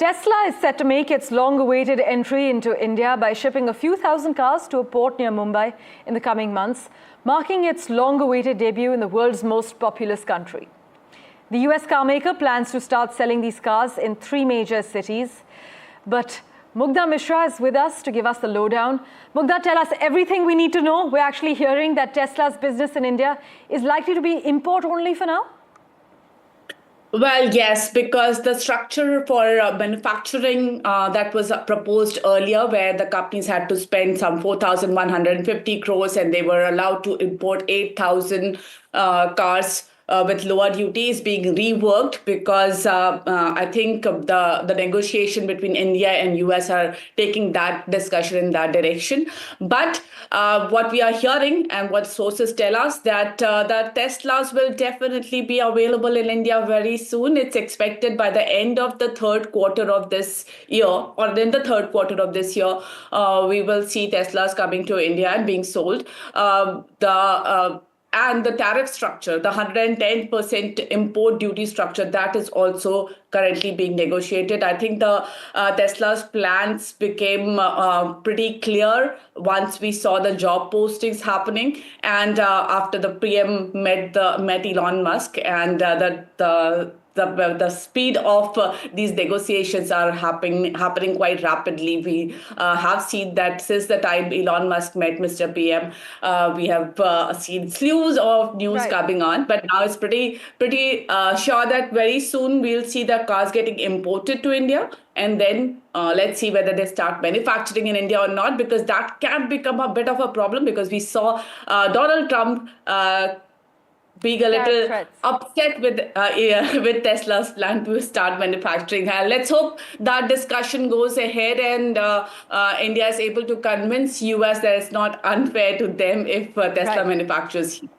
Tesla is set to make its long-awaited entry into India by shipping a few thousand cars to a port near Mumbai in the coming months, marking its long-awaited debut in the world's most populous country. The US carmaker plans to start selling these cars in 3 major cities. But Mugdha Mishra is with us to give us the lowdown. Mugdha, tell us everything we need to know. We're actually hearing that Tesla's business in India is likely to be import only for now. Well, yes, because the structure for manufacturing that was proposed earlier, where the companies had to spend some 4,150 crores and they were allowed to import 8,000 cars with lower duties, being reworked because I think the negotiation between India and US are taking that discussion in that direction. But what we are hearing and what sources tell us that the Teslas will definitely be available in India very soon. It's expected by the end of the third quarter of this year, or in the third quarter of this year, we will see Teslas coming to India and being sold. And the tariff structure, the 110% import duty structure, that is also currently being negotiated. I think the Tesla's plans became pretty clear once we saw the job postings happening, and after the PM met Elon Musk, and the speed of these negotiations are happening quite rapidly. We have seen that since the time Elon Musk met Mr. PM, we have seen slews of news coming on. But now it's pretty sure that very soon we'll see the cars getting imported to India. And then let's see whether they start manufacturing in India or not, because that can become a bit of a problem, because we saw Donald Trump being a little upset with Tesla's plan to start manufacturing. Let's hope that discussion goes ahead and India is able to convince US that it's not unfair to them if Tesla manufactures here.